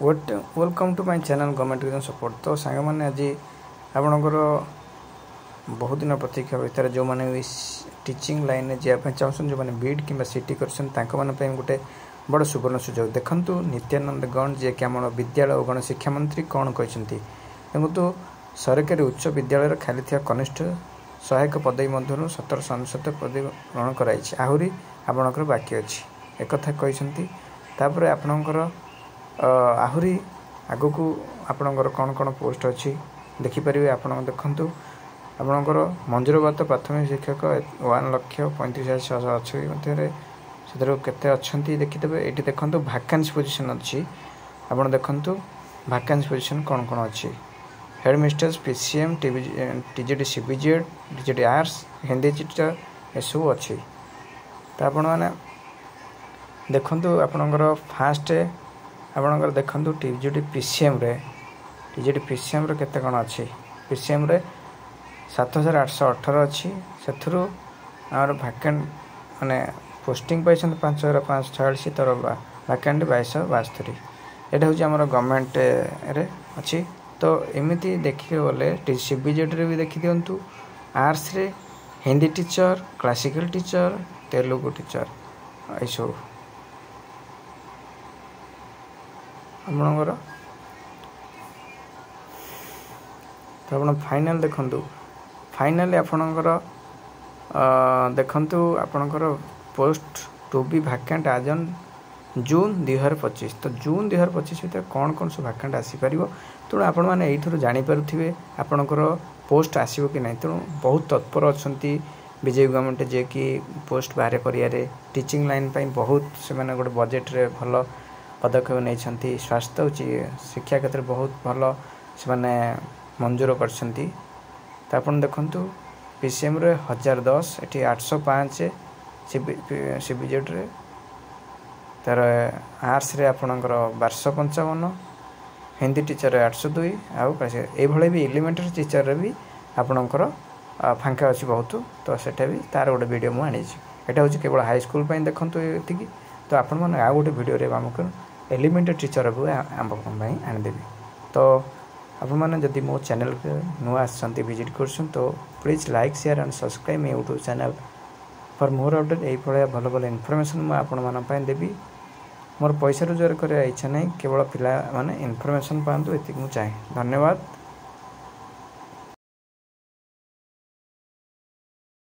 Welcome to my channel government exam support. तो सांग मैंने आज आपणकर बहुत दिन प्रतीक्षा भितर जो मैंने टीचिंग लाइन में जावाई चाहूँ जो मैंने बीड कि सीटी कर गोटे बड़ सुवर्ण सुजोग देखु नित्यानंद गण जी कि आम विद्यालय और गणशिक्षा मंत्री कौन कहते देखो सरकारी उच्च विद्यालय खाली था कनिष्ठ सहायक पदवी मध्य 17 पदवी ग्रहण कराई आहरी आपणकर बाकी अच्छी एक कहते आपणकर आहरी आग को आपणकर कौन कौन पोस्ट अच्छी देखिपारे आप देखु आपणकर मंजूरबात प्राथमिक शिक्षक 1,35,600 अच्छी मध्य अच्छा देखीदे ये देखो भैकेंसी पोजिशन अच्छी आप देखु भैकेंसी पोजिशन कौन कौन अच्छी headmistress PCM TJD CBZ TJD arts Hindi teacher एसबू अच्छी तो आपण मैंने देखु आपणकर फास्ट आपणकर देखु टीजेडी पीसीएम रे केते कौन अच्छी पीसीएम रे 7,818 अच्छी से भैकेंट माने पोस्टिंग पाई 5,546 तर भैकेंट 2,272 यहाँ हूँ आम गवर्नमेंट रे अच्छी। तो एमती देखिए गले सीबीजेड रे भी देखी दिंतु आर्ट्स रे Hindi teacher classical teacher Telugu teacher you आपणकर तो आप फाइनल देखु फाइनली आपणकर देखु आपणकर पोस्ट टू बी भैकेंट आज ऑन जून 2025। तो जून 2025 भर कौन कौन सब भैकेंट आसीपर तेणु आपण मैंने यही जानीपारे आपणकर पोस्ट आसो कि ना तेणु बहुत तत्पर अच्छा बीजेपी गवर्नमेंट जे कि पोस्ट बाहर करियारे टीचिंग लाइन बहुत से गोटे बजेट रे भल पदक्षेप नहीं स्वास्थ्य शिक्षा क्षेत्र में बहुत भल से मंजूर कर देखु पीसीएम रे 1010 ये 805 सीबीजेड रे तार आर्ट्स रे आपणकर 1255 हिंदी टीचर 802 आउ ये भी एलिमेंटरी टीचर रे भी आपणकर फांका अच्छी बहुत तो सेटा भी तार गोटे वीडियो मुझे यहाँ हूँ केवल हाई स्कूल देखु ये तो आपण मैंने आउ गोटे वीडियो आमको एलिमेंटरी टीचर भी आनीदेवी। तो आपण मैंने जदि मो चैनल के नुआ विजिट कर तो please like share and subscribe may YouTube channel for more update यही भल भल इनफॉरमेशन मुझे आपण देवी। मोर पैसा रोजगार कर इच्छा नहीं केवल पिला माने इनफॉरमेशन पातु ये चाहे। धन्यवाद।